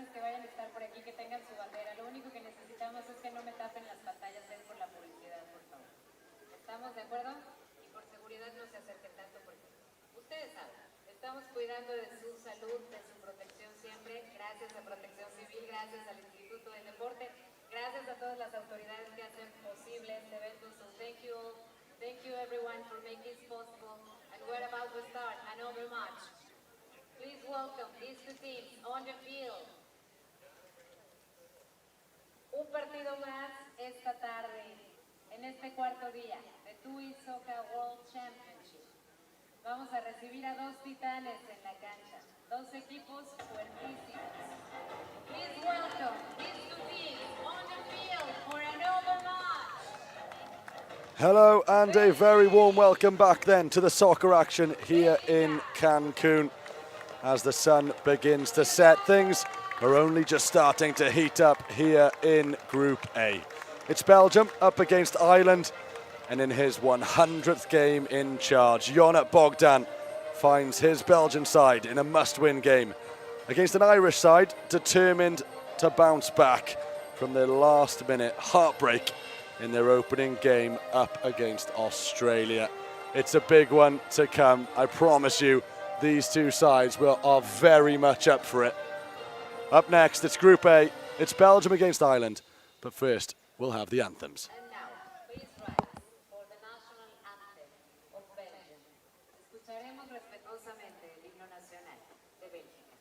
personas que vayan a estar por aquí que tengan su bandera. Lo único que necesitamos es que no me tapen las pantallas por la publicidad, por favor. ¿Estamos de acuerdo? Y por seguridad no se acerquen tanto porque ustedes saben, estamos cuidando de su salud, de su protección siempre. Gracias a Protección Civil, gracias al Instituto del Deporte, gracias a todas las autoridades que hacen posible este evento. So thank you all. Thank you everyone for making this possible. And we're about to start another match. Please welcome these two teams on the field. Un partido más esta tarde, en este cuarto día de TUI Soccer World Championship. Vamos a recibir a dos titanes en la cancha, dos equipos fuertísimos. Please welcome these two teams on the field for another match. Hello and a very warm welcome back then to the soccer action here in Cancun. As the sun begins to set, things are only just starting to heat up here in Group A. It's Belgium up against Ireland, and in his 100th game in charge, Jonat Bogdan finds his Belgian side in a must-win game against an Irish side determined to bounce back from their last-minute heartbreak in their opening game up against Australia. It's a big one to come, I promise you. These two sides are very much up for it. Up next, it's Group A. It's Belgium against Ireland. But first, we'll have the anthems. And now, please rise for the national anthem of Belgium. Escucharemos respetuosamente el himno nacional de Bélgica.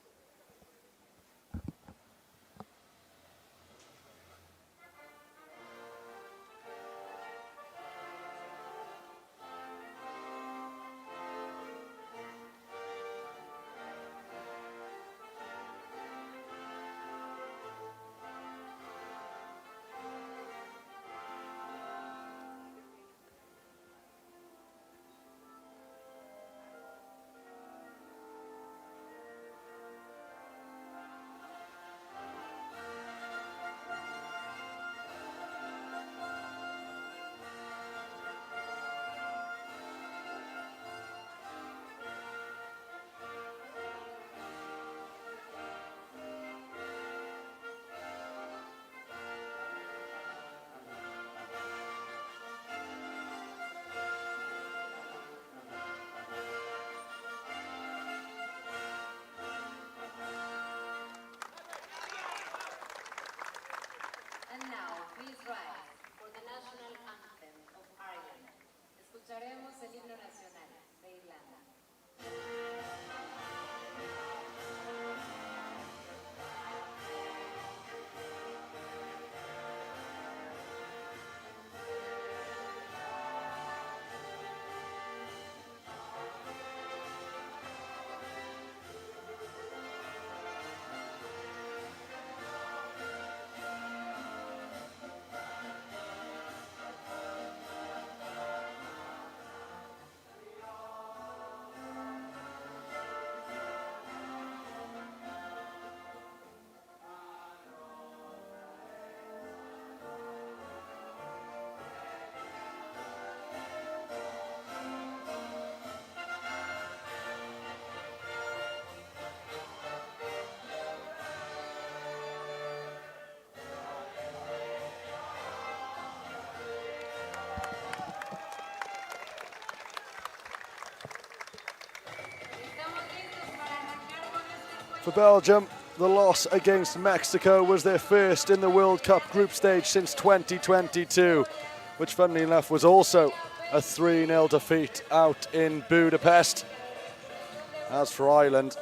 And now, please rise for the national anthem of Ireland. Escucharemos el himno nacional de Irlanda. For Belgium, the loss against Mexico was their first in the World Cup group stage since 2022, which funnily enough was also a 3-0 defeat out in Budapest. As for Ireland,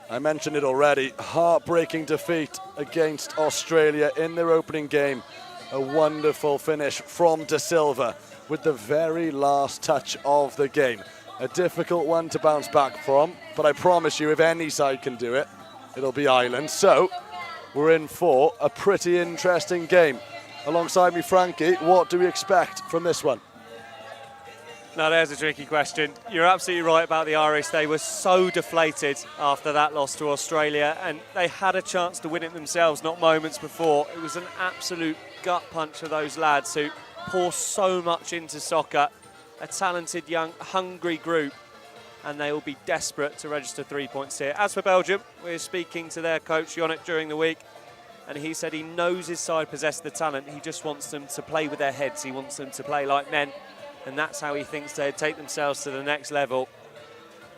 I mentioned it already, heartbreaking defeat against Australia in their opening game. A wonderful finish from De Silva with the very last touch of the game. A difficult one to bounce back from, but I promise you if any side can do it, it'll be Ireland. So we're in for a pretty interesting game. Alongside me, Frankie, what do we expect from this one? Now there's a tricky question. You're absolutely right about the Irish. They were so deflated after that loss to Australia, and they had a chance to win it themselves not moments before. It was an absolute gut punch of those lads who pour so much into soccer. A talented, young, hungry group. and they will be desperate to register 3 points here. As for Belgium, we're speaking to their coach Jonnet during the week, and he said he knows his side possess the talent. He just wants them to play with their heads. He wants them to play like men, and that's how he thinks they'd take themselves to the next level.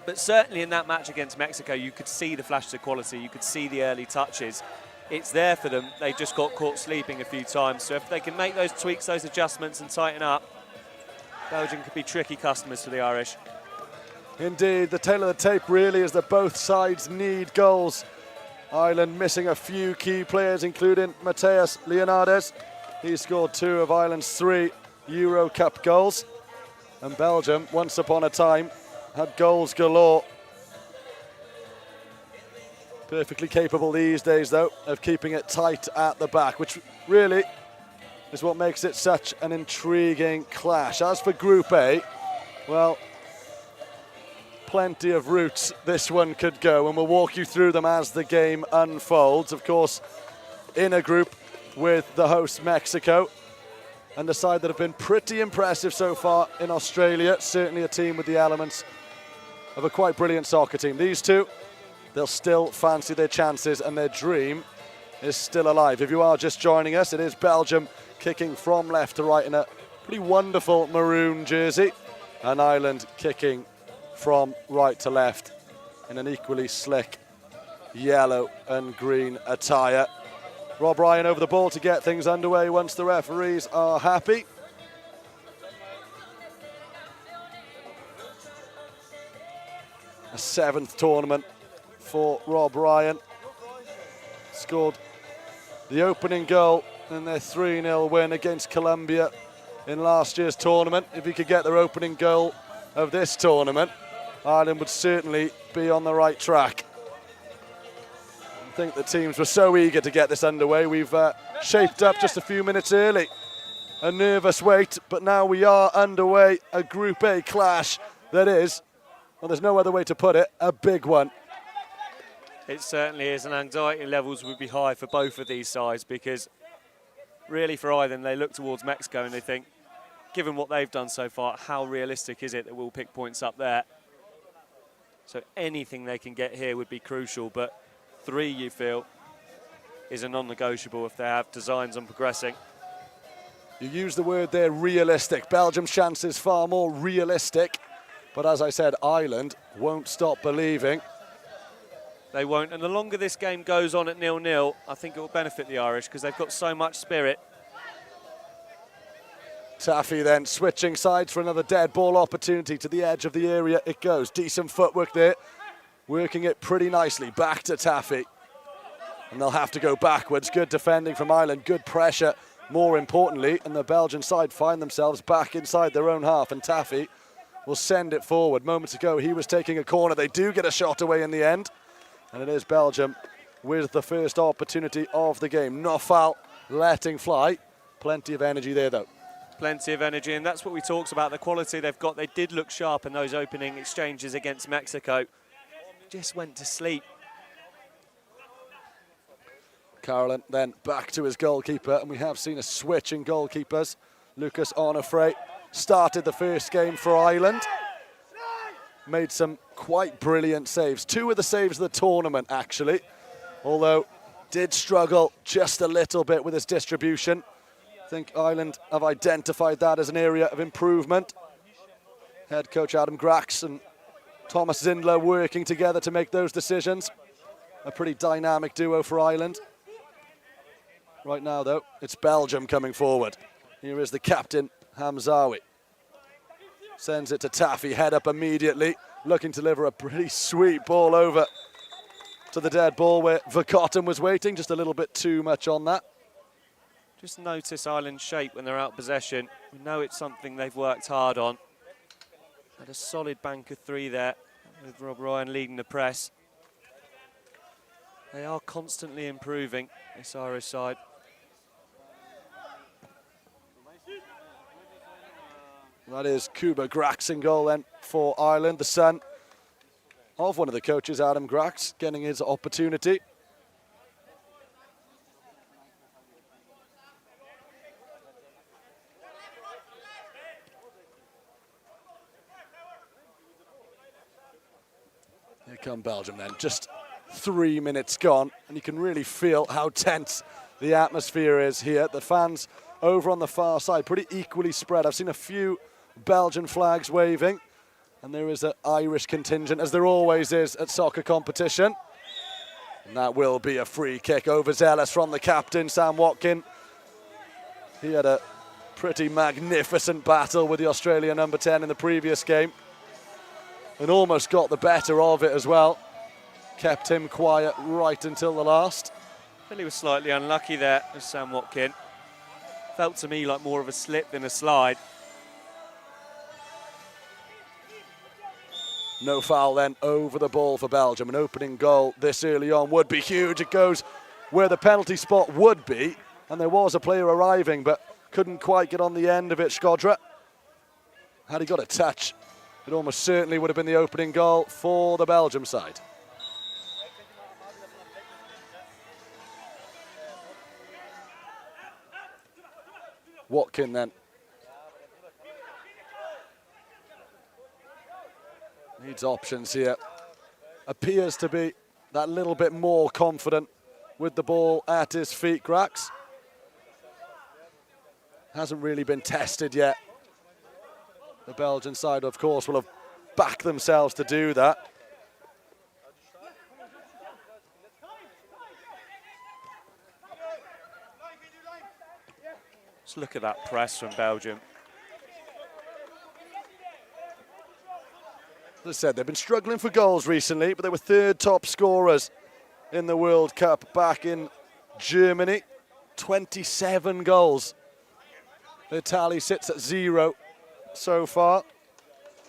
But certainly in that match against Mexico, you could see the flashes of quality. You could see the early touches. It's there for them. They just got caught sleeping a few times. So if they can make those tweaks, those adjustments and tighten up, Belgium could be tricky customers for the Irish. Indeed, the tail of the tape really is that both sides need goals. Ireland missing a few key players, including Mateus Leonardes. He scored 2 of Ireland's 3 Euro Cup goals. And Belgium, once upon a time, had goals galore. Perfectly capable these days, though, of keeping it tight at the back, which really is what makes it such an intriguing clash. As for Group A, well, plenty of routes this one could go, and we'll walk you through them as the game unfolds. Of course, in a group with the host Mexico, and a side that have been pretty impressive so far in Australia, certainly a team with the elements of a quite brilliant soccer team. These two, they'll still fancy their chances, and their dream is still alive. If you are just joining us, it is Belgium kicking from left to right in a pretty wonderful maroon jersey, and Ireland kicking from right to left in an equally slick yellow and green attire. Rob Ryan over the ball to get things underway once the referees are happy. A 7th tournament for Rob Ryan. Scored the opening goal in their 3-0 win against Colombia in last year's tournament. If he could get their opening goal of this tournament, Ireland would certainly be on the right track. I think the teams were so eager to get this underway. We've shaped up just a few minutes early. A nervous wait, but now we are underway. A Group A clash that is, well, there's no other way to put it, a big one. It certainly is, and anxiety levels would be high for both of these sides, because really for Ireland, they look towards Mexico and they think, given what they've done so far, how realistic is it that we'll pick points up there? So anything they can get here would be crucial, but 3, you feel, is a non-negotiable if they have designs on progressing. You use the word there, realistic. Belgium's chances far more realistic, but as I said, Ireland won't stop believing. They won't, and the longer this game goes on at 0-0, I think it will benefit the Irish because they've got so much spirit. Taffy then switching sides for another dead ball opportunity. To the edge of the area it goes. Decent footwork there, working it pretty nicely. Back to Taffy, and they'll have to go backwards. Good defending from Ireland, good pressure more importantly, and the Belgian side find themselves back inside their own half, and Taffy will send it forward. Moments ago he was taking a corner. They do get a shot away in the end, and it is Belgium with the first opportunity of the game. Nofal letting fly. Plenty of energy there though. Plenty of energy, and that's what we talked about, the quality they've got. They did look sharp in those opening exchanges against Mexico. Just went to sleep. Carolan then back to his goalkeeper, and we have seen a switch in goalkeepers. Lucas Onofre started the first game for Ireland. Made some quite brilliant saves. 2 of the saves of the tournament, actually. Although, did struggle just a little bit with his distribution. I think Ireland have identified that as an area of improvement. Head coach Adam Grax and Thomas Zindler working together to make those decisions. A pretty dynamic duo for Ireland. Right now, though, it's Belgium coming forward. Here is the captain, Hamzawi. Sends it to Taffy, head up immediately, looking to deliver a pretty sweet ball over to the dead ball where Verkotten was waiting, just a little bit too much on that. Just notice Ireland's shape when they're out of possession. We know it's something they've worked hard on. Had a solid bank of 3 there, with Rob Ryan leading the press. They are constantly improving, this Irish side. That is Kuba Grax in goal then for Ireland, the son of one of the coaches, Adam Grax, getting his opportunity. Here come Belgium then. Just 3 minutes gone, and you can really feel how tense the atmosphere is here. The fans over on the far side, pretty equally spread. I've seen a few Belgian flags waving, and there is an Irish contingent, as there always is at soccer competition. And that will be a free kick, overzealous from the captain, Sam Watkin. He had a pretty magnificent battle with the Australian number 10 in the previous game, and almost got the better of it as well. Kept him quiet right until the last. I think he was slightly unlucky there, as Sam Watkin. Felt to me like more of a slip than a slide. No foul then over the ball for Belgium. An opening goal this early on would be huge. It goes where the penalty spot would be, and there was a player arriving, but couldn't quite get on the end of it, Shkodra. Had he got a touch, it almost certainly would have been the opening goal for the Belgium side. Watkin then. Needs options here. Appears to be that little bit more confident with the ball at his feet, Grax. Hasn't really been tested yet. The Belgian side, of course, will have backed themselves to do that. Just look at that press from Belgium. As I said, they've been struggling for goals recently, but they were third top scorers in the World Cup back in Germany. 27 goals. Their tally sits at 0 so far.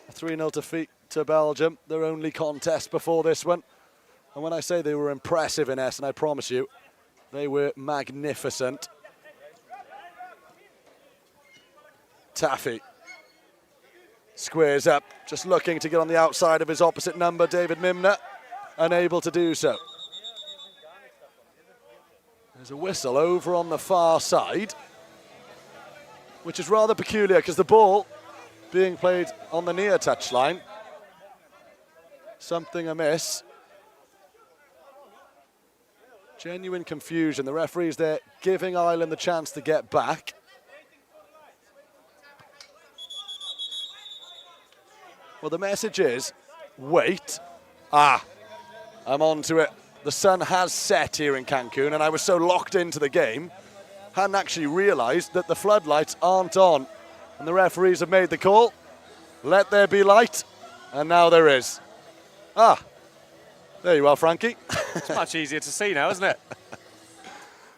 A 3-0 defeat to Belgium, their only contest before this one. And when I say they were impressive in Essen, I promise you, they were magnificent. Taffy squares up, just looking to get on the outside of his opposite number, David Mimner, unable to do so. There's a whistle over on the far side, which is rather peculiar because the ball being played on the near touchline. Something amiss. Genuine confusion. The referee's there giving Ireland the chance to get back. Well, the message is, wait. I'm on to it. The sun has set here in Cancun, and I was so locked into the game, hadn't actually realised that the floodlights aren't on. And the referees have made the call. Let there be light, and now there is. There you are, Frankie. It's much easier to see now, isn't it?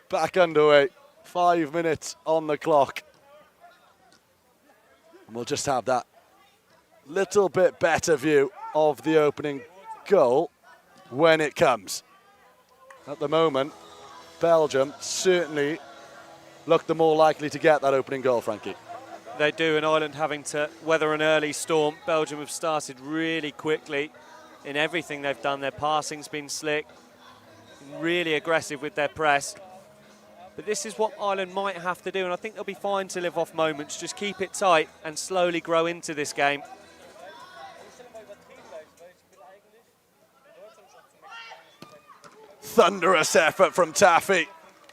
Back underway. 5 minutes on the clock. And we'll just have that little bit better view of the opening goal when it comes. At the moment, Belgium certainly look the more likely to get that opening goal, Frankie. They do, and Ireland having to weather an early storm. Belgium have started really quickly in everything they've done. Their passing's been slick, really aggressive with their press. But this is what Ireland might have to do, and I think they'll be fine to live off moments. Just keep it tight and slowly grow into this game. Thunderous effort from Taffy,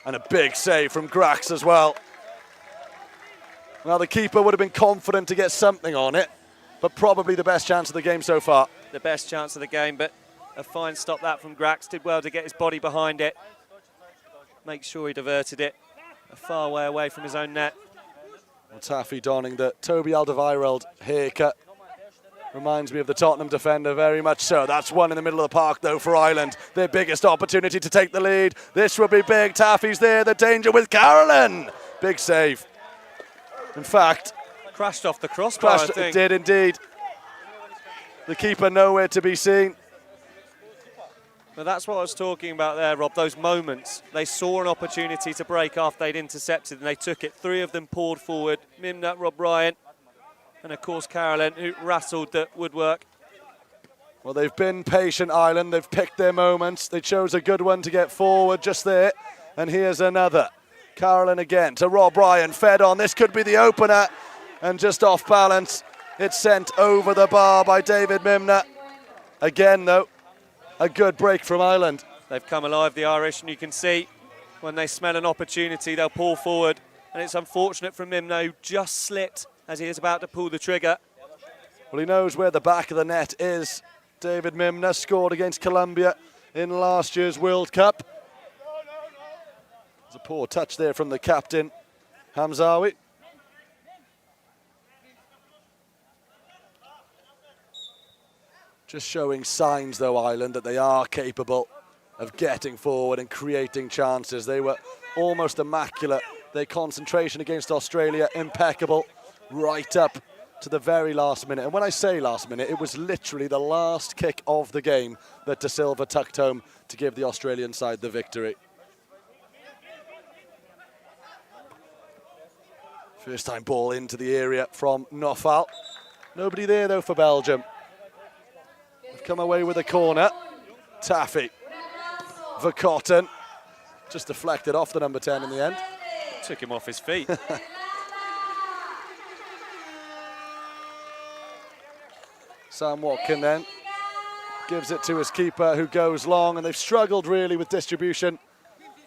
and a big save from Grax as well. Well, the keeper would have been confident to get something on it, but probably the best chance of the game so far. The best chance of the game, but a fine stop that from Grax. Did well to get his body behind it. Make sure he diverted it a far way away from his own net. Well, Taffy donning the Toby Alderweireld haircut. Reminds me of the Tottenham defender, very much so. That's one in the middle of the park, though, for Ireland. Their biggest opportunity to take the lead. This will be big. Taffy's there. The danger with Carolan. Big save. In fact, crashed off the crossbar, I think. It did indeed. The keeper nowhere to be seen. But that's what I was talking about there, Rob. Those moments. They saw an opportunity to break after they'd intercepted, and they took it. 3 of them poured forward. Mimner, Rob Ryan, and of course Carolan, who rattled the woodwork. Well, they've been patient, Ireland. They've picked their moments. They chose a good one to get forward just there. And here's another. Carolan again to Rob Ryan, fed on. This could be the opener. And just off balance, it's sent over the bar by David Mimner. Again, though, a good break from Ireland. They've come alive, the Irish, and you can see when they smell an opportunity, they'll pull forward. And it's unfortunate for Mimno, who just slipped as he is about to pull the trigger. Well, he knows where the back of the net is. David Mimna scored against Colombia in last year's World Cup. There's a poor touch there from the captain, Hamzawi. Just showing signs, though, Ireland, that they are capable of getting forward and creating chances. They were almost immaculate. Their concentration against Australia, impeccable, right up to the very last minute. And when I say last minute, it was literally the last kick of the game that De Silva tucked home to give the Australian side the victory. First time ball into the area from Nofal. Nobody there, though, for Belgium. They've come away with a corner. Taffy. Verkotten. Just deflected off the number 10 in the end. Took him off his feet. Sam Watkin then gives it to his keeper, who goes long, and they've struggled really with distribution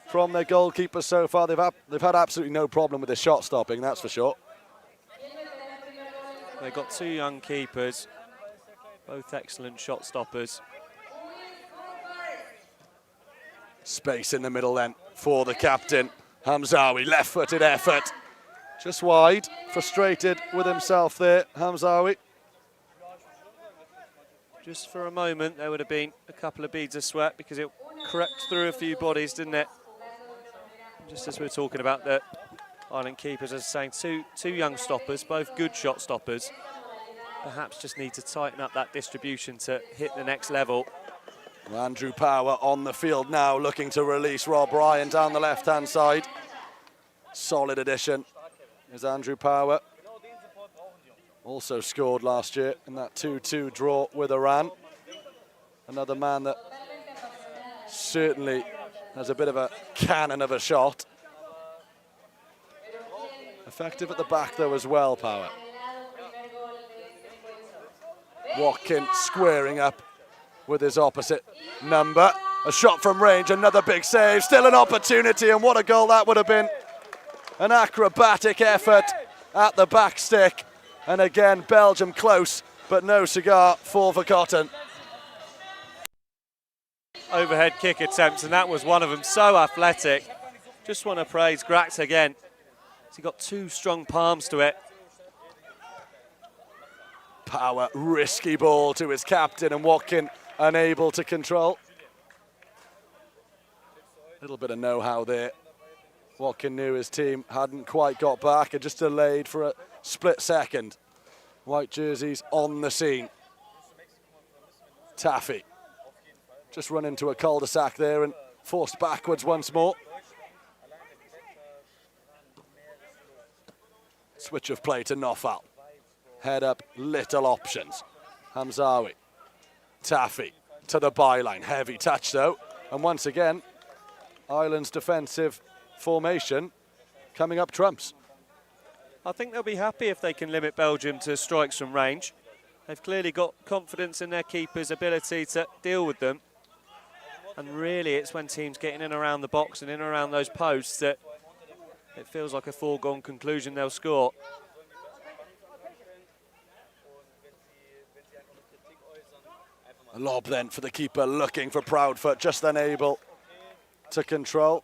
from their goalkeeper so far. They've had absolutely no problem with their shot stopping, that's for sure. They've got two young keepers, both excellent shot stoppers. Space in the middle then for the captain. Hamzawi, left-footed effort. Just wide, frustrated with himself there, Hamzawi. Just for a moment, there would have been a couple of beads of sweat because it crept through a few bodies, didn't it? Just as we were talking about the Ireland keepers, as saying, two young stoppers, both good shot stoppers. Perhaps just need to tighten up that distribution to hit the next level. Andrew Power on the field now, looking to release Rob Ryan down the left-hand side. Solid addition is Andrew Power. Also scored last year in that 2-2 draw with Iran. Another man that certainly has a bit of a cannon of a shot. Effective at the back, though, as well, Power. Watkin squaring up with his opposite number. A shot from range, another big save, still an opportunity, and what a goal that would have been. An acrobatic effort at the back stick. And again, Belgium close, but no cigar for Verkotten. Overhead kick attempts, and that was one of them, so athletic. Just want to praise Grax again. He got two strong palms to it. Power, risky ball to his captain, and Watkin unable to control. A little bit of know-how there. Watkin knew his team hadn't quite got back and just delayed for a split second. White jerseys on the scene. Taffy just run into a cul-de-sac there and forced backwards once more. Switch of play to Nofal. Head up, little options. Hamzawi. Taffy to the byline. Heavy touch though. And once again, Ireland's defensive formation coming up trumps. I think they'll be happy if they can limit Belgium to strikes from range. They've clearly got confidence in their keeper's ability to deal with them. And really, it's when teams get in and around the box and in and around those posts that it feels like a foregone conclusion they'll score. A lob then for the keeper, looking for Proudfoot, just unable to control.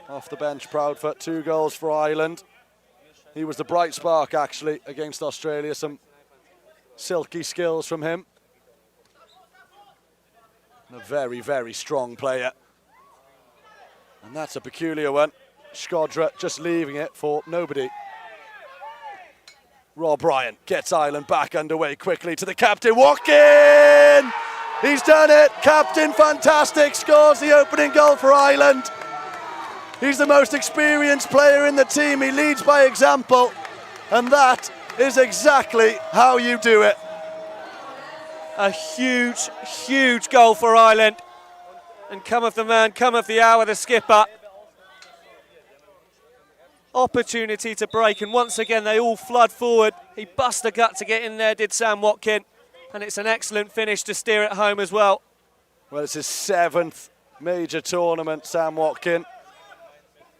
Off the bench, Proudfoot, 2 goals for Ireland. He was the bright spark, actually, against Australia. Some silky skills from him. A very, very strong player. And that's a peculiar one. Shkodra just leaving it for nobody. Rob Ryan gets Ireland back underway quickly to the captain, Watkin! He's done it, captain fantastic, scores the opening goal for Ireland. He's the most experienced player in the team, he leads by example, and that is exactly how you do it. A huge, huge goal for Ireland. And cometh the man, cometh the hour, the skipper. Opportunity to break, and once again they all flood forward. He bust a gut to get in there, did Sam Watkin. And it's an excellent finish to steer it home as well. Well, it's his 7th major tournament, Sam Watkin.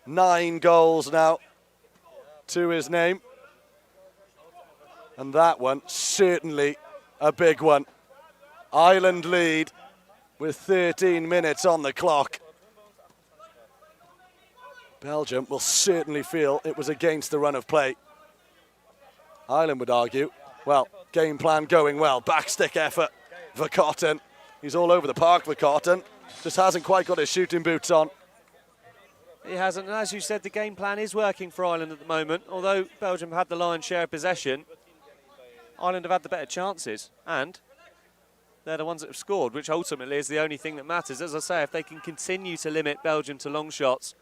9 goals now to his name. And that one, certainly a big one. Ireland lead with 13 minutes on the clock. Belgium will certainly feel it was against the run of play. Ireland would argue, well, game plan going well. Backstick effort for Cotton. He's all over the park for Cotton. Just hasn't quite got his shooting boots on. He hasn't, and as you said, the game plan is working for Ireland at the moment. Although Belgium had the lion's share of possession, Ireland have had the better chances, and they're the ones that have scored, which ultimately is the only thing that matters. As I say, if they can continue to limit Belgium to long shots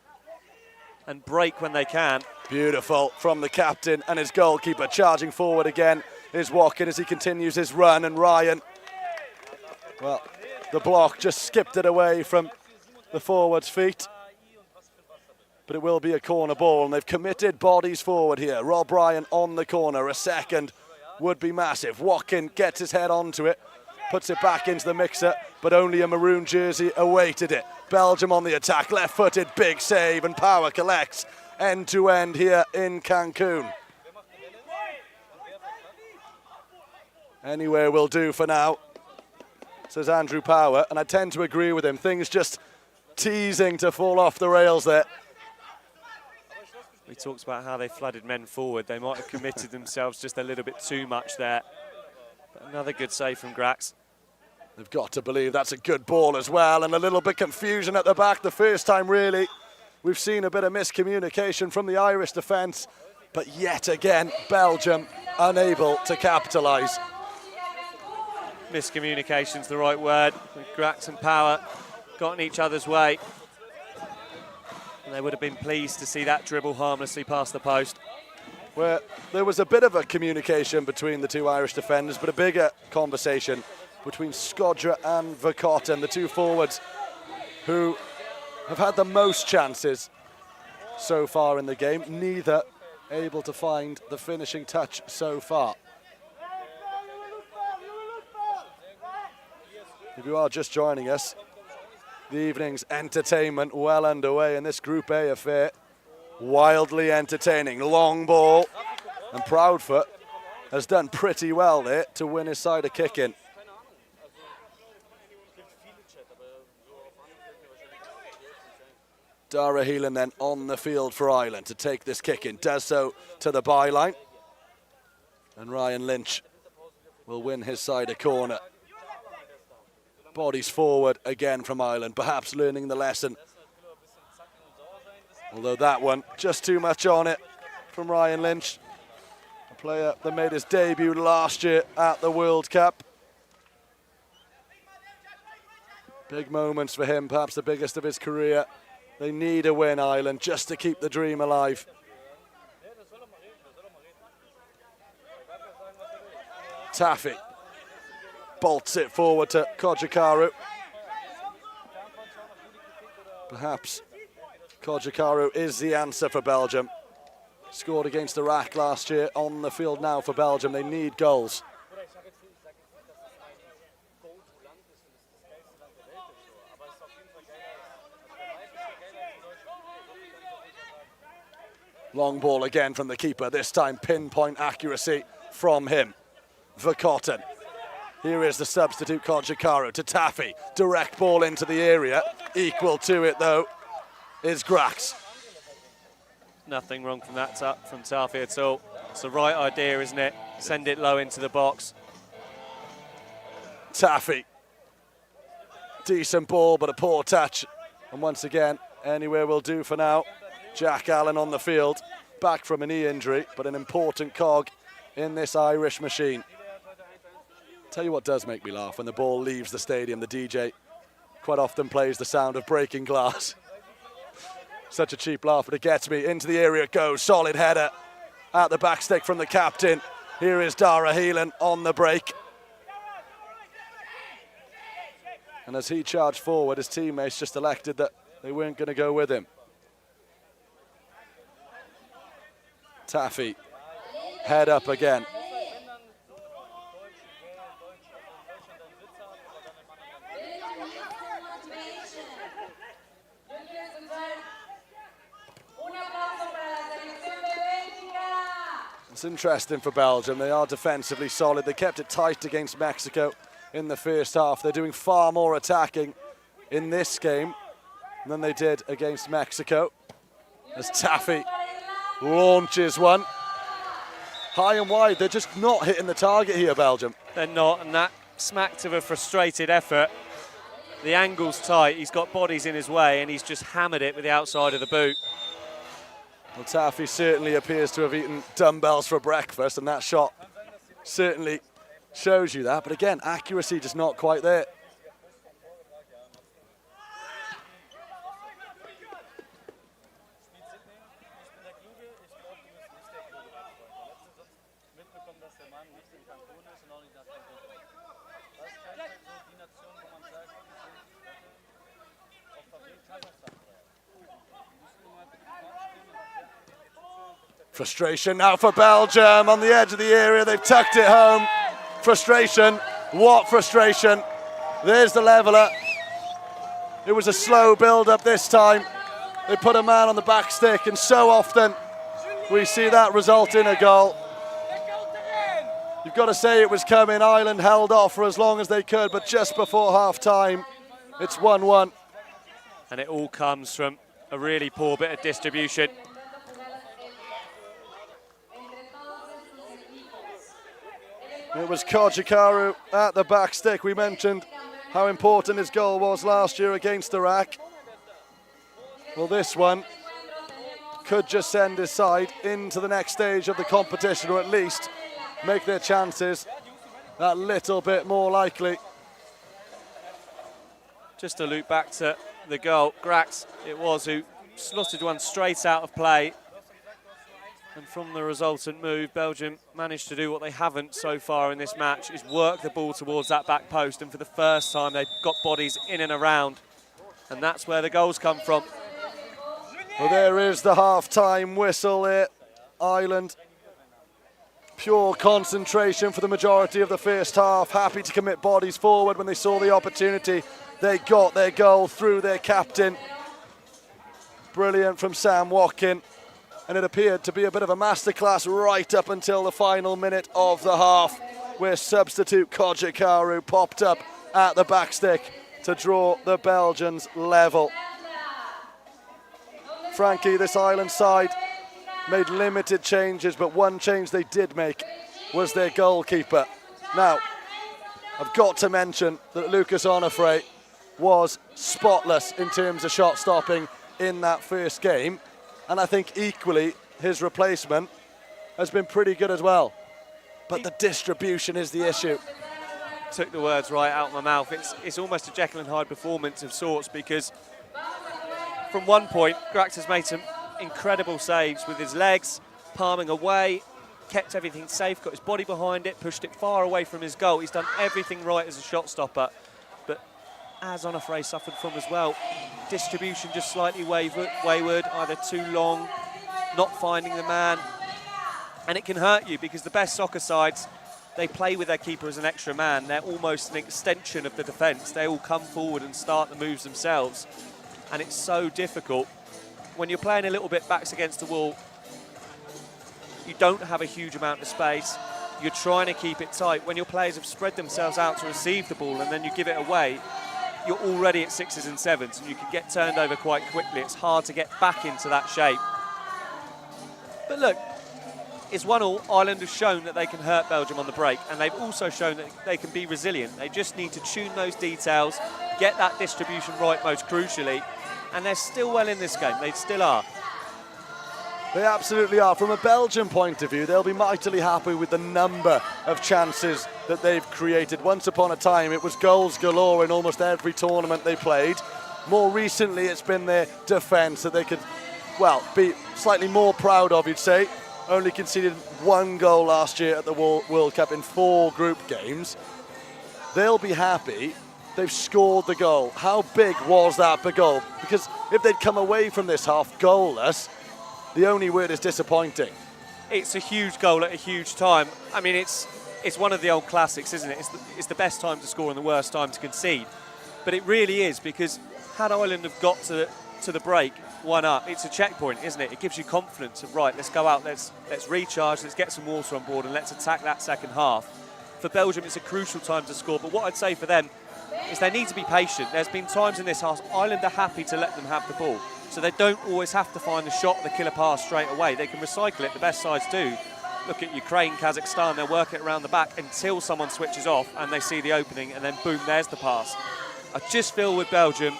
and break when they can. Beautiful from the captain and his goalkeeper. Charging forward again is Watkin as he continues his run, and Ryan, well, the block just skipped it away from the forward's feet. But it will be a corner ball, and they've committed bodies forward here. Rob Ryan on the corner, a second would be massive. Watkin gets his head onto it, puts it back into the mixer, but only a maroon jersey awaited it. Belgium on the attack, left-footed, big save, and Power collects end-to-end here in Cancun. Anywhere will do for now, says Andrew Power, and I tend to agree with him. Things just teasing to fall off the rails there. We talked about how they flooded men forward. They might have committed themselves just a little bit too much there. But another good save from Grax. They've got to believe that's a good ball as well, and a little bit confusion at the back the first time, really. We've seen a bit of miscommunication from the Irish defence, but yet again, Belgium unable to capitalise. Miscommunication's the right word. Grax and Power got in each other's way. And they would have been pleased to see that dribble harmlessly past the post. Where there was a bit of a communication between the two Irish defenders, but a bigger conversation between Skodra and Vercotten, the two forwards who have had the most chances so far in the game, neither able to find the finishing touch so far. If you are just joining us, the evening's entertainment well underway in this Group A affair. Wildly entertaining. Long ball. And Proudfoot has done pretty well there to win his side a kick in. Dara Heelan then on the field for Ireland to take this kick in. Does so to the byline. And Ryan Lynch will win his side a corner. Bodies forward again from Ireland, perhaps learning the lesson. Although that one, just too much on it from Ryan Lynch, a player that made his debut last year at the World Cup. Big moments for him, perhaps the biggest of his career. They need a win, Ireland, just to keep the dream alive. Taffy bolts it forward to Kojikaru. Perhaps Kojikaru is the answer for Belgium. Scored against Iraq last year, on the field now for Belgium. They need goals. Long ball again from the keeper, this time pinpoint accuracy from him. Vercotten. Here is the substitute Kojikaru to Taffy. Direct ball into the area. Equal to it, though, is Grax. Nothing wrong from that from Taffy at all. It's the right idea, isn't it? Send it low into the box. Taffy. Decent ball, but a poor touch. And once again, anywhere will do for now. Jack Allen on the field. Back from a knee injury, but an important cog in this Irish machine. Tell you what does make me laugh, when the ball leaves the stadium, the DJ quite often plays the sound of breaking glass. Such a cheap laugh, but it gets me. Into the area it goes, solid header at the back stick from the captain. Here is Dara Heelan on the break. And as he charged forward, his teammates just elected that they weren't going to go with him. Taffy, head up again. It's interesting for Belgium. They are defensively solid. They kept it tight against Mexico in the first half. They're doing far more attacking in this game than they did against Mexico. As Taffy launches one. High and wide, they're just not hitting the target here, Belgium. They're not, and that smacked of a frustrated effort. The angle's tight, he's got bodies in his way, and he's just hammered it with the outside of the boot. Well, Taffy certainly appears to have eaten dumbbells for breakfast, and that shot certainly shows you that. But again, accuracy just not quite there. Frustration now for Belgium on the edge of the area. They've tucked it home. Frustration. What frustration. There's the leveller. It was a slow build-up this time. They put a man on the back stick, and so often we see that result in a goal. You've got to say it was coming. Ireland held off for as long as they could, but just before half-time, it's 1-1. And it all comes from a really poor bit of distribution. It was Kojikaru at the back stick. We mentioned how important his goal was last year against Iraq. Well, this one could just send his side into the next stage of the competition, or at least make their chances that little bit more likely. Just to loop back to the goal, Grax it was who slotted one straight out of play. And from the resultant move, Belgium managed to do what they haven't so far in this match, is work the ball towards that back post. And for the first time, they've got bodies in and around. And that's where the goals come from. Well, there is the half-time whistle there. Ireland, pure concentration for the majority of the first half. Happy to commit bodies forward when they saw the opportunity. They got their goal through their captain. Brilliant from Sam Watkin. And it appeared to be a bit of a masterclass right up until the final minute of the half, where substitute Kojikaru popped up at the back stick to draw the Belgians level. Frankie, this Ireland side made limited changes, but one change they did make was their goalkeeper. Now, I've got to mention that Lucas Onofre was spotless in terms of shot stopping in that first game. And I think equally his replacement has been pretty good as well. But the distribution is the issue. Took the words right out of my mouth. It's almost a Jekyll and Hyde performance of sorts, because from one point, Grax has made some incredible saves with his legs, palming away, kept everything safe, got his body behind it, pushed it far away from his goal. He's done everything right as a shot stopper. But as Onofre suffered from as well, distribution just slightly wayward, either too long, not finding the man. And it can hurt you, because the best soccer sides, they play with their keeper as an extra man. They're almost an extension of the defence. They all come forward and start the moves themselves. And it's so difficult. When you're playing a little bit backs against the wall, you don't have a huge amount of space. You're trying to keep it tight. When your players have spread themselves out to receive the ball and then you give it away, you're already at 6s and 7s, and you can get turned over quite quickly. It's hard to get back into that shape. But look, it's 1-1. Ireland have shown that they can hurt Belgium on the break, and they've also shown that they can be resilient. They just need to tune those details, get that distribution right most crucially, and they're still well in this game. They still are. They absolutely are. From a Belgian point of view, they'll be mightily happy with the number of chances that they've created. Once upon a time, it was goals galore in almost every tournament they played. More recently, it's been their defence that they could, well, be slightly more proud of, you'd say. Only conceded 1 goal last year at the World Cup in 4 group games. They'll be happy they've scored the goal. How big was that big goal? Because if they'd come away from this half goalless, the only word is disappointing. It's a huge goal at a huge time. I mean, it's one of the old classics, isn't it? It's the best time to score and the worst time to concede. But it really is, because had Ireland have got to the break one up, it's a checkpoint, isn't it? It gives you confidence of, right, let's go out, let's recharge, let's get some water on board and let's attack that second half. For Belgium, it's a crucial time to score, but what I'd say for them is they need to be patient. There's been times in this half, Ireland are happy to let them have the ball, so they don't always have to find the shot, the killer pass straight away. They can recycle it, the best sides do. Look at Ukraine, Kazakhstan, they'll work it around the back until someone switches off and they see the opening, and then boom, there's the pass. I just feel with Belgium,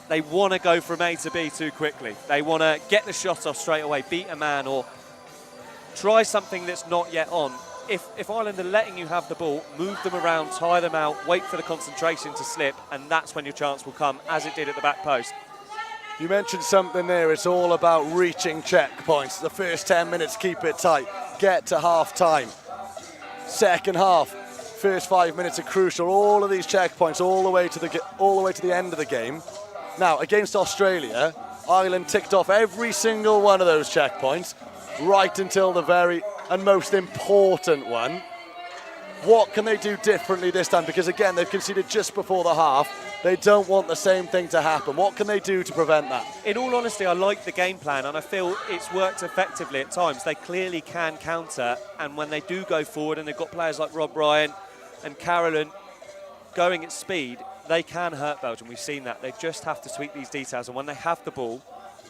they want to go from A to B too quickly. They want to get the shot off straight away, beat a man, or try something that's not yet on. If Ireland are letting you have the ball, move them around, tire them out, wait for the concentration to slip, and that's when your chance will come, as it did at the back post. You mentioned something there, it's all about reaching checkpoints. The first 10 minutes, keep it tight, get to half time. Second half, first 5 minutes are crucial. All of these checkpoints, all the way to the end of the game. Now, against Australia, Ireland ticked off every single one of those checkpoints, right until the very and most important one. What can they do differently this time? Because again, they've conceded just before the half. They don't want the same thing to happen. What can they do to prevent that? In all honesty, I like the game plan, and I feel it's worked effectively at times. They clearly can counter, and when they do go forward, and they've got players like Rob Ryan and Carolyn going at speed, they can hurt Belgium. We've seen that. They just have to tweak these details, and when they have the ball,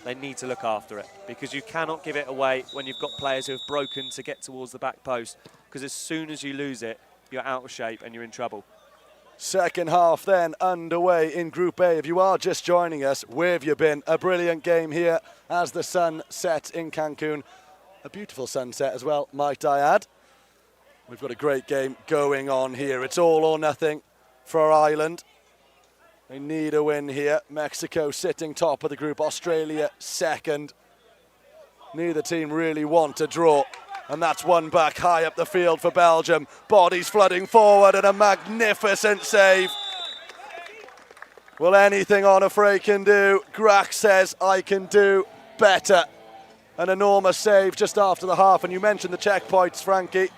they need to look after it, because you cannot give it away when you've got players who have broken to get towards the back post, because as soon as you lose it, you're out of shape and you're in trouble. Second half then underway in Group A. If you are just joining us, where have you been? A brilliant game here as the sun sets in Cancun. A beautiful sunset as well, might I add. We've got a great game going on here. It's all or nothing for Ireland. They need a win here. Mexico sitting top of the group, Australia second. Neither team really want a draw. And that's one back high up the field for Belgium. Bodies flooding forward and a magnificent save. Well, anything Onofre can do, Grach says, I can do better. An enormous save just after the half. And you mentioned the checkpoints, Frankie.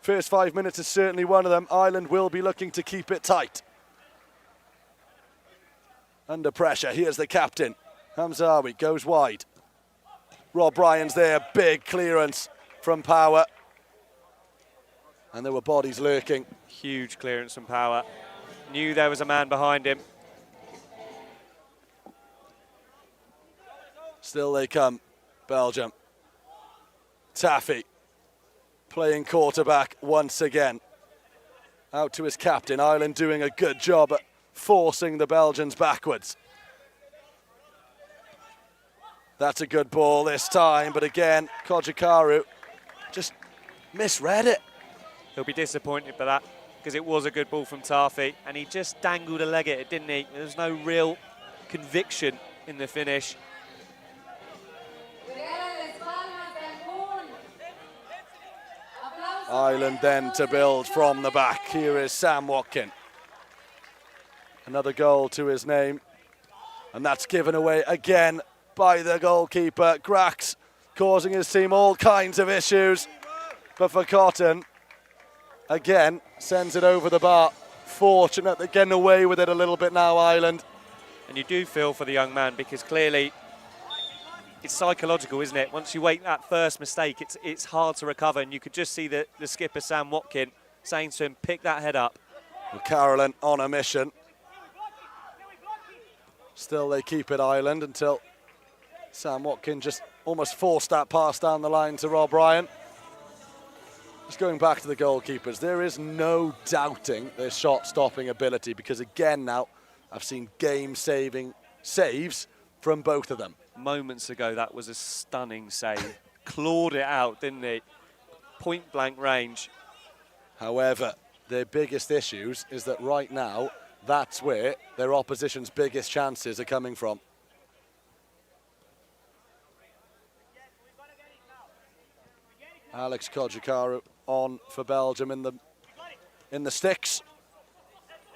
First 5 minutes is certainly one of them. Ireland will be looking to keep it tight. Under pressure, here's the captain. Hamzawi goes wide. Rob Ryan's there, big clearance from Power. And there were bodies lurking. Huge clearance from Power. Knew there was a man behind him. Still they come, Belgium. Taffy playing quarterback once again. Out to his captain. Ireland doing a good job at forcing the Belgians backwards. That's a good ball this time, but again, Kojikaru just misread it. He'll be disappointed by that, because it was a good ball from Taffy, and he just dangled a leg at it, didn't he? There's no real conviction in the finish. Ireland then to build from the back. Here is Sam Watkin. Another goal to his name, and that's given away again by the goalkeeper. Grach causing his team all kinds of issues, but for Cotton, again, sends it over the bar. Fortunate they're getting away with it a little bit now, Ireland. And you do feel for the young man, because clearly it's psychological, isn't it? Once you make that first mistake, it's hard to recover, and you could just see the skipper, Sam Watkin, saying to him, pick that head up. Well, Carolyn on a mission. Still they keep it, Ireland, until Sam Watkin just almost forced that pass down the line to Rob Ryan. Just going back to the goalkeepers, there is no doubting their shot-stopping ability, because again now, I've seen game-saving saves from both of them. Moments ago, that was a stunning save. Clawed it out, didn't he? Point-blank range. However, their biggest issues is that right now, that's where their opposition's biggest chances are coming from. Alex Kojikaru on for Belgium in the sticks.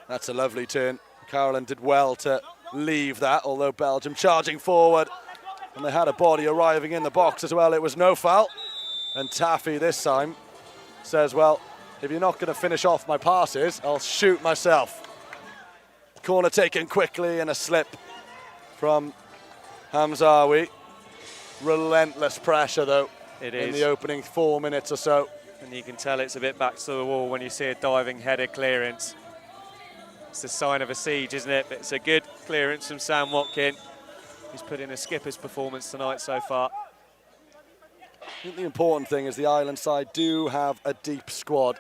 That's a lovely turn. Carolyn did well to leave that, although Belgium charging forward. And they had a body arriving in the box as well. It was no foul. And Taffy this time says, well, if you're not going to finish off my passes, I'll shoot myself. Corner taken quickly and a slip from Hamzawi. Relentless pressure, though, It in is. the opening 4 minutes or so. And you can tell it's a bit back to the wall when you see a diving header clearance. It's a sign of a siege, isn't it? But it's a good clearance from Sam Watkin. He's put in a skipper's performance tonight so far. I think the important thing is the Ireland side do have a deep squad.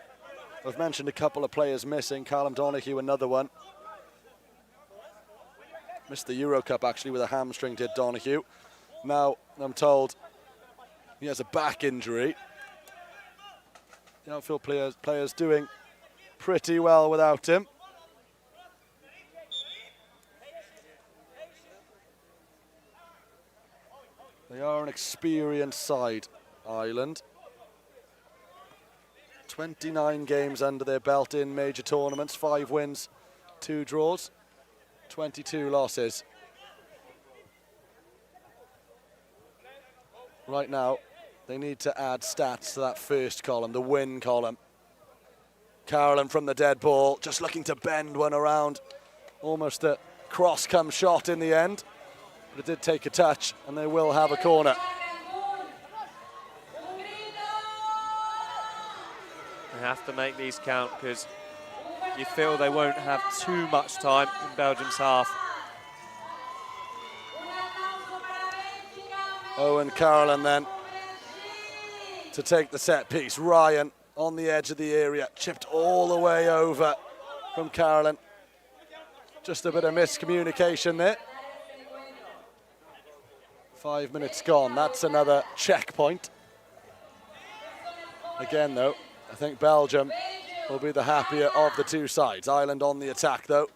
I've mentioned a couple of players missing. Callum Donahue, another one. Missed the Euro Cup, actually, with a hamstring, did Donahue. Now, I'm told he has a back injury. The outfield players doing pretty well without him. They are an experienced side, Ireland. 29 games under their belt in major tournaments, 5 wins, 2 draws, 22 losses. Right now, they need to add stats to that first column, the win column. Carolan from the dead ball, just looking to bend one around. Almost a cross-come shot in the end. But it did take a touch, and they will have a corner. They have to make these count because you feel they won't have too much time in Belgium's half. Owen Carolan then to take the set piece. Ryan on the edge of the area, chipped all the way over from Carolan. Just a bit of miscommunication there. 5 minutes gone, that's another checkpoint. Again though, I think Belgium will be the happier of the two sides. Ireland on the attack though.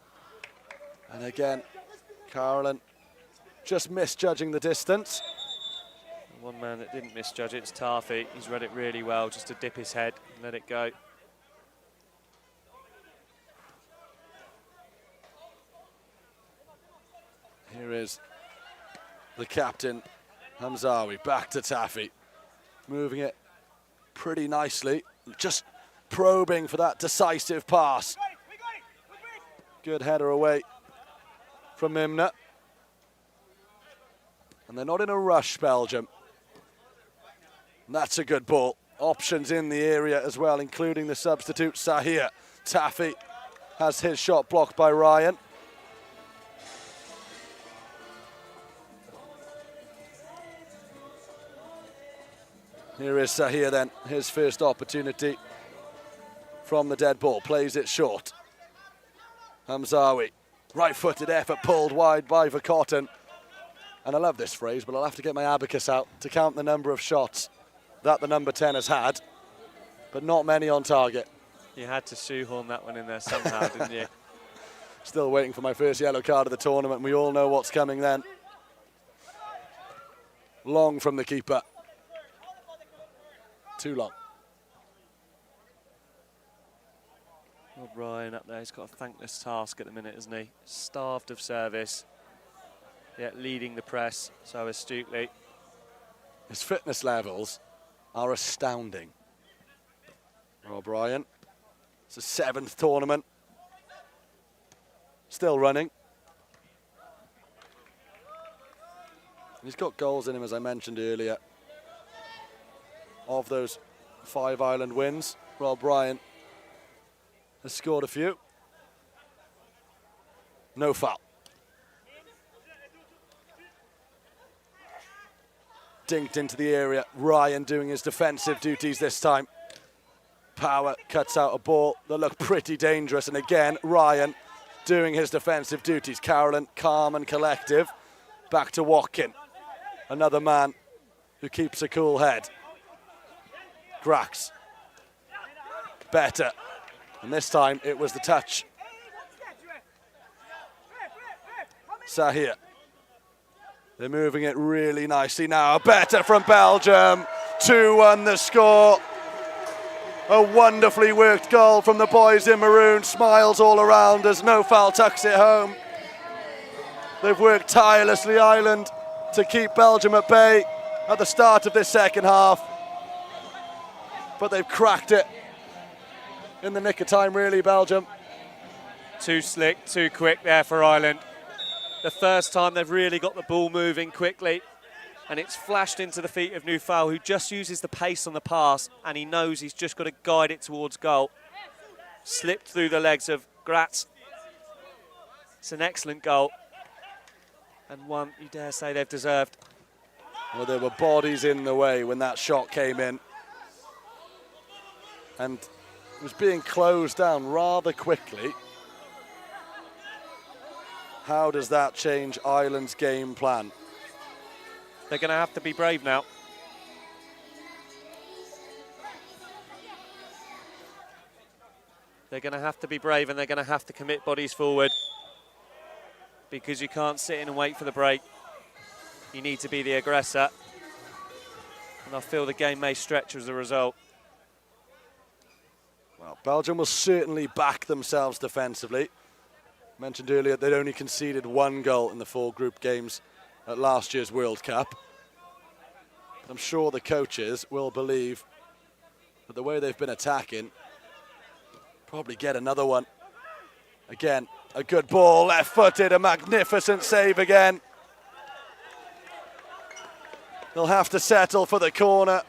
And again, Carolan just misjudging the distance. One man that didn't misjudge it's Taffy. He's read it really well, just to dip his head and let it go. Here is the captain, Hamzawi, back to Taffy. Moving it pretty nicely, just probing for that decisive pass. Good header away from Mimna. And they're not in a rush, Belgium. And that's a good ball. Options in the area as well, including the substitute Sahir. Taffy has his shot blocked by Ryan. Here is Sahir then, his first opportunity from the dead ball. Plays it short. Hamzawi, right-footed effort pulled wide by Verkotten. And I love this phrase, but I'll have to get my abacus out to count the number of shots that the number 10 has had, but not many on target. You had to shoehorn that one in there somehow, didn't you? Still waiting for my first yellow card of the tournament, and we all know what's coming then. Long from the keeper. Too long. Rob Ryan up there, he's got a thankless task at the minute, isn't he? Starved of service, yet leading the press so astutely. His fitness levels are astounding. Rob Ryan. It's his 7th tournament. Still running. He's got goals in him, as I mentioned earlier. Of those 5 Ireland wins, Rob Ryan has scored a few. No foul. Dinked into the area. Ryan doing his defensive duties this time. Power cuts out a ball that looked pretty dangerous. And again, Ryan doing his defensive duties. Carolan calm and collective. Back to Watkin. Another man who keeps a cool head. Grax. Better. And this time it was the touch. Sahir. They're moving it really nicely now. Better from Belgium. 2-1 the score. A wonderfully worked goal from the boys in maroon. Smiles all around as No Foul tucks it home. They've worked tirelessly, Ireland, to keep Belgium at bay at the start of this second half. But they've cracked it in the nick of time, really, Belgium. Too slick, too quick there for Ireland. the first time they've really got the ball moving quickly. And it's flashed into the feet of Neufal, who just uses the pace on the pass, and he knows he's just got to guide it towards goal. Slipped through the legs of Gratz. It's an excellent goal, and one you dare say they've deserved. Well, there were bodies in the way when that shot came in, and it was being closed down rather quickly. How does that change Ireland's game plan? They're going to have to be brave now. They're going to have to be brave, and they're going to have to commit bodies forward, because you can't sit in and wait for the break. You need to be the aggressor. And I feel the game may stretch as a result. Well, Belgium will certainly back themselves defensively. Mentioned earlier they'd only conceded 1 goal in the 4 group games at last year's World Cup. I'm sure the coaches will believe that the way they've been attacking, probably get another one. Again, a good ball, left-footed, a magnificent save again. They'll have to settle for the corner.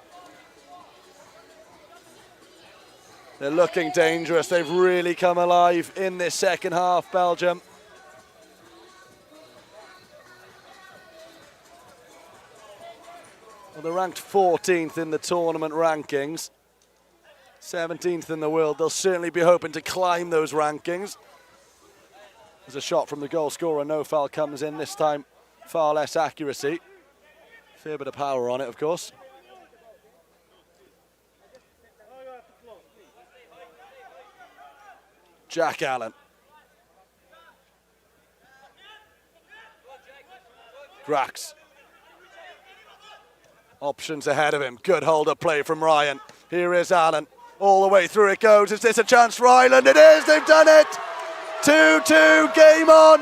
They're looking dangerous. They've really come alive in this second half, Belgium. Well, they're ranked 14th in the tournament rankings, 17th in the world. They'll certainly be hoping to climb those rankings. There's a shot from the goal scorer. Neufal comes in this time, far less accuracy. Fair bit of power on it, of course. Jack Allen. Grax. Options ahead of him. Good hold-up play from Ryan. Here is Allen. All the way through it goes. Is this a chance for Ireland? It is. They've done it. 2-2. Game on.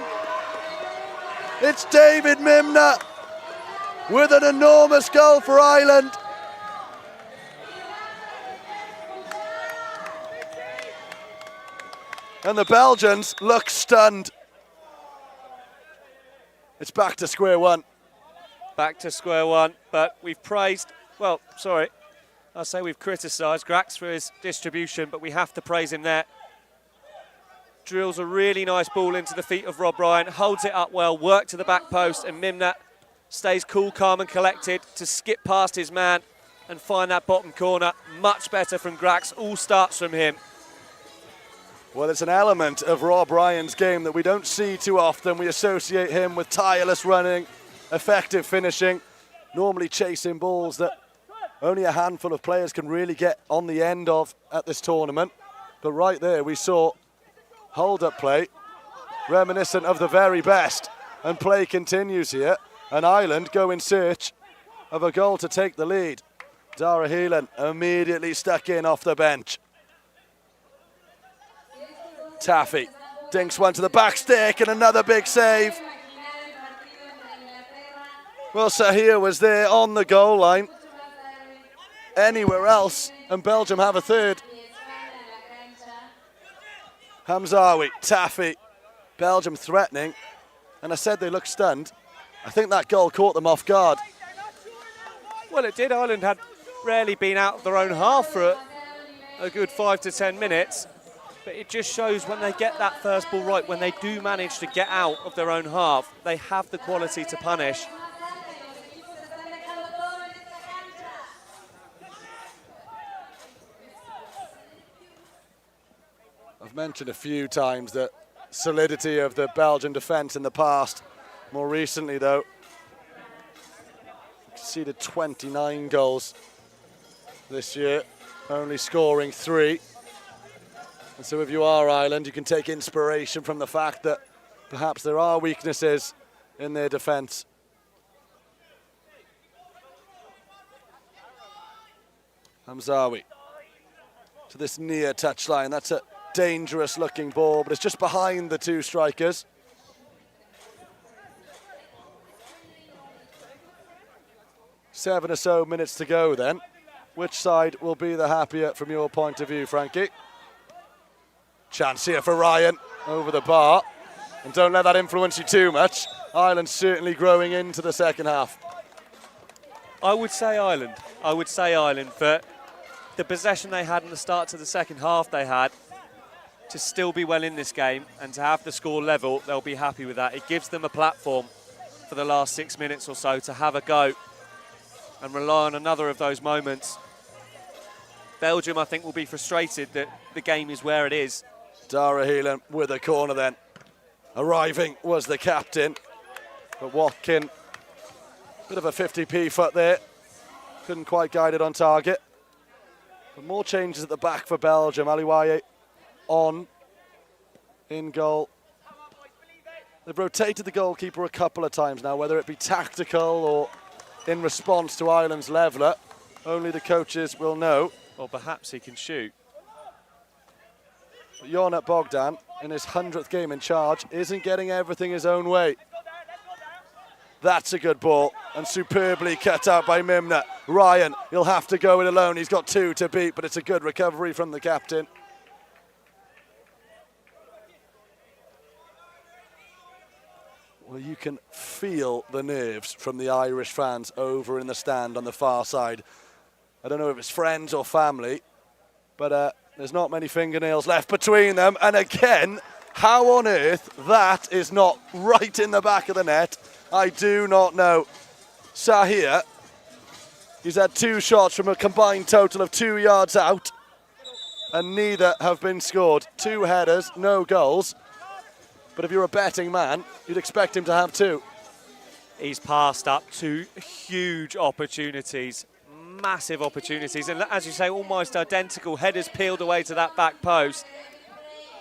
It's David Mimna with an enormous goal for Ireland. And the Belgians look stunned. It's back to square one. Back to square one, but we've praised, well, sorry, I'll say we've criticised Grax for his distribution, but we have to praise him there. Drills a really nice ball into the feet of Rob Ryan, holds it up well, work to the back post, and Mimna stays cool, calm and collected to skip past his man and find that bottom corner. Much better from Grax, all starts from him. Well, it's an element of Rob Ryan's game that we don't see too often. We associate him with tireless running, effective finishing, normally chasing balls that only a handful of players can really get on the end of at this tournament. But right there we saw hold-up play, reminiscent of the very best. And play continues here. And Ireland go in search of a goal to take the lead. Dara Heelan immediately stuck in off the bench. Taffy dinks one to the back stick and another big save. Well, Sahir was there on the goal line. Anywhere else, and Belgium have a third. Hamzawi, Taffy, Belgium threatening. And I said they looked stunned. I think that goal caught them off guard. Well, it did. Ireland had rarely been out of their own half for a good 5 to 10 minutes. But it just shows when they get that first ball right, when they do manage to get out of their own half, they have the quality to punish. I've mentioned a few times the solidity of the Belgian defence in the past. More recently, though, conceded 29 goals this year, only scoring 3. And so if you are Ireland, you can take inspiration from the fact that perhaps there are weaknesses in their defence. Hamzawi to this near touchline. That's a dangerous looking ball, but it's just behind the 2 strikers. Seven or so minutes to go then. Which side will be the happier from your point of view, Frankie? Chance here for Ryan over the bar. And don't let that influence you too much. Ireland certainly growing into the second half. I would say Ireland. I would say Ireland, but the possession they had in the start to the second half they had, to still be well in this game and to have the score level, they'll be happy with that. It gives them a platform for the last 6 minutes or so to have a go and rely on another of those moments. Belgium, I think, will be frustrated that the game is where it is. Dara Heelan with a corner then. Arriving was the captain, but Watkin, bit of a 50p foot there. Couldn't quite guide it on target. But more changes at the back for Belgium. Aliwaye on, in goal. They've rotated the goalkeeper a couple of times now, whether it be tactical or in response to Ireland's leveller. Only the coaches will know. Or perhaps he can shoot. But Jonat Bogdan, in his 100th game in charge, isn't getting everything his own way. That's a good ball, and superbly cut out by Mimna. Ryan, he'll have to go it alone. He's got 2 to beat, but it's a good recovery from the captain. Well, you can feel the nerves from the Irish fans over in the stand on the far side. I don't know if it's friends or family, but there's not many fingernails left between them. And again, how on earth that is not right in the back of the net, I do not know. Sahir, he's had 2 shots from a combined total of 2 yards out, and neither have been scored. 2 headers, no goals. But if you're a betting man, you'd expect him to have 2. He's passed up 2 huge opportunities, massive opportunities, and as you say, almost identical headers peeled away to that back post.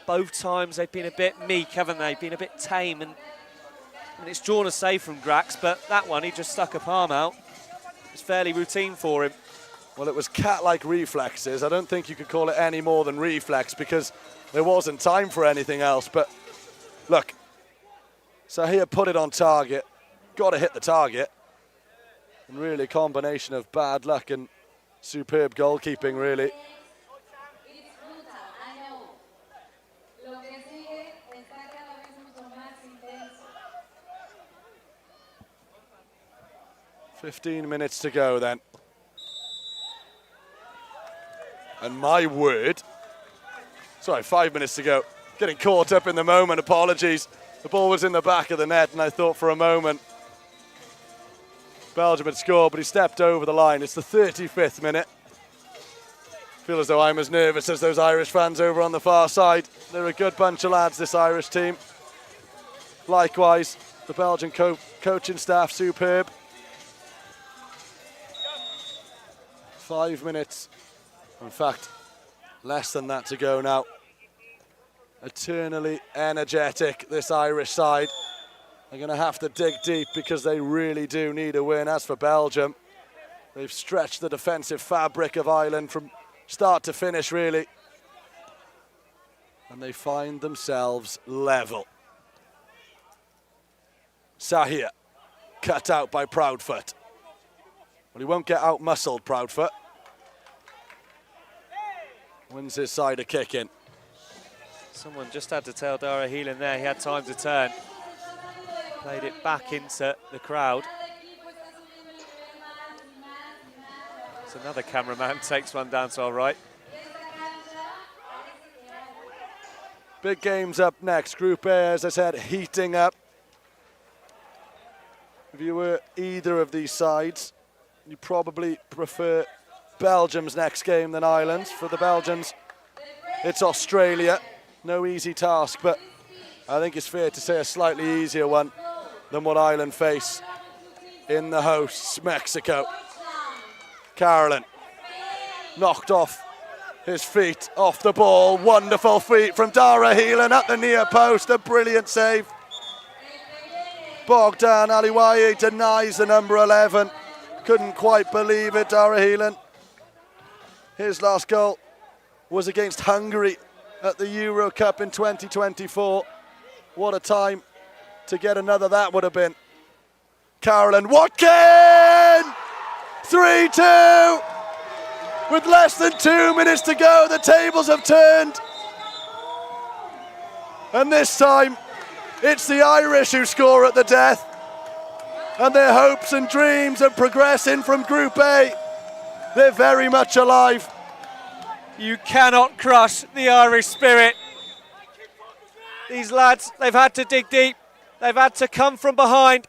Both times they've been a bit meek, haven't they? Been a bit tame, and it's drawn a save from Grax, but that one, he just stuck a palm out. It's fairly routine for him. Well, it was cat-like reflexes. I don't think you could call it any more than reflex because there wasn't time for anything else, but look, Sahir put it on target, got to hit the target. And really a combination of bad luck and superb goalkeeping, really. 15 minutes to go then. And my word, sorry, 5 minutes to go. Getting caught up in the moment, apologies. The ball was in the back of the net and I thought for a moment Belgium had scored, but he stepped over the line. It's the 35th minute. Feel as though I'm as nervous as those Irish fans over on the far side. They're a good bunch of lads, this Irish team. Likewise, the Belgian coaching staff, superb. 5 minutes, in fact, less than that to go now. Eternally energetic, this Irish side. They're going to have to dig deep because they really do need a win. As for Belgium, they've stretched the defensive fabric of Ireland from start to finish, really. And they find themselves level. Sahir, cut out by Proudfoot. Well, he won't get out-muscled, Proudfoot. Wins his side a kick in. Someone just had to tell Dara Heelan there he had time to turn. Played it back into the crowd. So another cameraman takes one down to our right. Big games up next. Group A, as I said, heating up. If you were either of these sides, you probably prefer Belgium's next game than Ireland's. For the Belgians, it's Australia. No easy task, but I think it's fair to say a slightly easier one than what Ireland face in the hosts, Mexico. Carolan knocked off his feet, off the ball. Wonderful feet from Dara Heelan at the near post. A brilliant save. Bogdan Aliwaye denies the number 11. Couldn't quite believe it, Dara Heelan. His last goal was against Hungary at the Euro Cup in 2024. What a time to get another that would have been. Carolan Watkin! 3-2! With less than 2 minutes to go, the tables have turned. And this time, It's the Irish who score at the death. And their hopes and dreams of progressing from Group A, they're very much alive. You cannot crush the Irish spirit. These lads, they've had to dig deep. They've had to come from behind.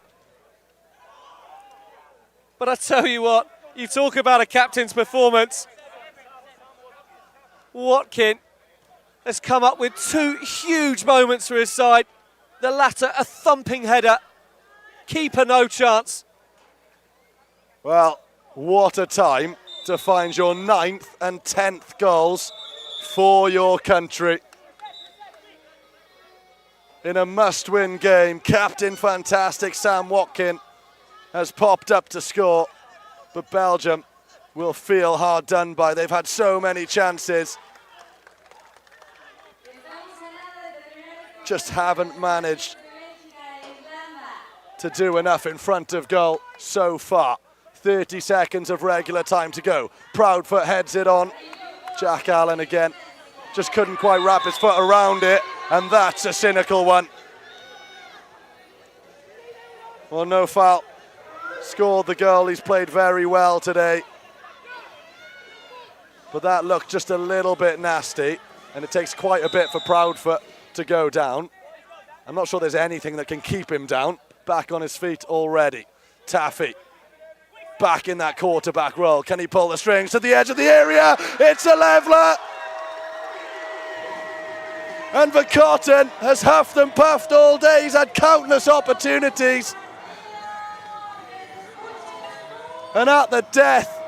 But I tell you what, you talk about a captain's performance. Watkin has come up with 2 huge moments for his side. The latter, a thumping header. Keeper, no chance. Well, what a time to find your 9th and 10th goals for your country. In a must-win game, captain fantastic Sam Watkin has popped up to score, but Belgium will feel hard done by. They've had so many chances. Just haven't managed to do enough in front of goal so far. 30 seconds of regular time to go. Proudfoot heads it on. Jack Allen again. Just couldn't quite wrap his foot around it, and that's a cynical one. Well, no foul. Scored the goal. He's played very well today. But that looked just a little bit nasty, and it takes quite a bit for Proudfoot to go down. I'm not sure there's anything that can keep him down. Back on his feet already. Taffy back in that quarterback role. Can he pull the strings to the edge of the area? It's a leveller. And Vercotten has huffed and puffed all day. He's had countless opportunities. And at the death,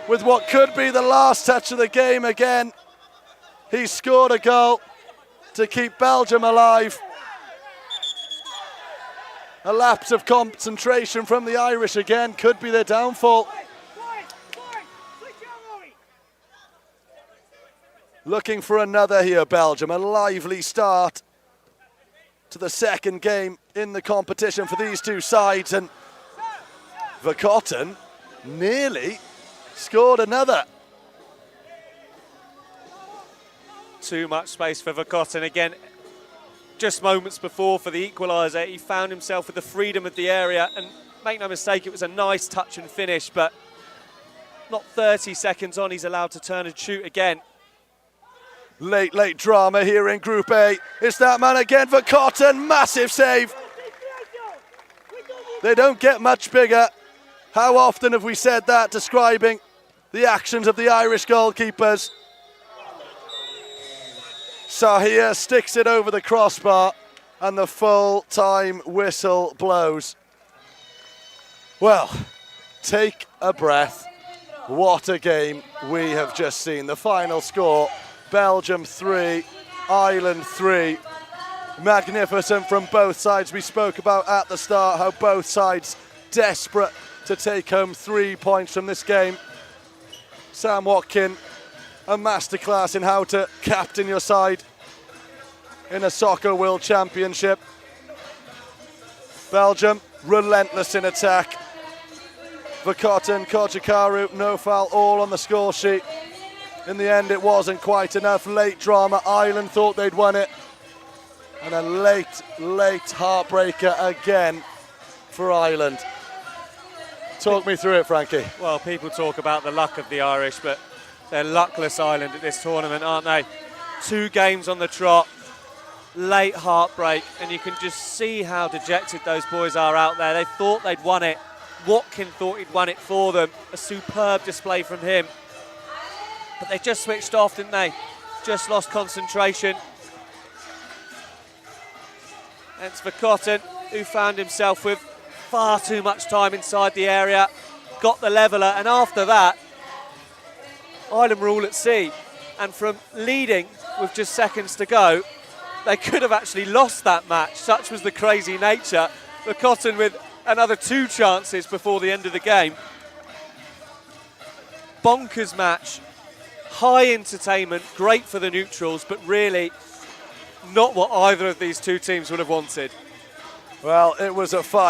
with what could be the last touch of the game again, he's scored a goal to keep Belgium alive. A lapse of concentration from the Irish again could be their downfall. Looking for another here, Belgium. A lively start to the second game in the competition for these two sides. And Vercotten nearly scored another. Too much space for Vercotten again. Just moments before for the equaliser, he found himself with the freedom of the area, and make no mistake, it was a nice touch and finish, but not 30 seconds on, he's allowed to turn and shoot again. Late drama here in Group A. It's that man again, Vercotten, massive save. They don't get much bigger. How often have we said that, describing the actions of the Irish goalkeepers? Sahia sticks it over the crossbar and the full-time whistle blows. Well, take a breath. What a game we have just seen. The final score, Belgium 3, Ireland 3. Magnificent from both sides. We spoke about at the start how both sides desperate to take home 3 points from this game. Sam Watkin, a masterclass in how to captain your side in a Soccer World Championship. Belgium, relentless in attack. Vercotten, Kojikaru, no foul, all on the score sheet. In the end, it wasn't quite enough. Late drama. Ireland thought they'd won it. And a late heartbreaker again for Ireland. Talk me through it, Frankie. Well, people talk about the luck of the Irish, but they're luckless Ireland at this tournament, aren't they? 2 games on the trot, late heartbreak, and you can just see how dejected those boys are out there. They thought they'd won it. Watkin thought he'd won it for them. A superb display from him. But they just switched off, didn't they? Just lost concentration. And it's Vercotten who found himself with far too much time inside the area, got the leveller, and after that, Ireland were all at sea. And from leading with just seconds to go, they could have actually lost that match. Such was the crazy nature. Vercotten with another 2 chances before the end of the game. Bonkers match, high entertainment, great for the neutrals, but really not what either of these 2 teams would have wanted. Well, it was a fight.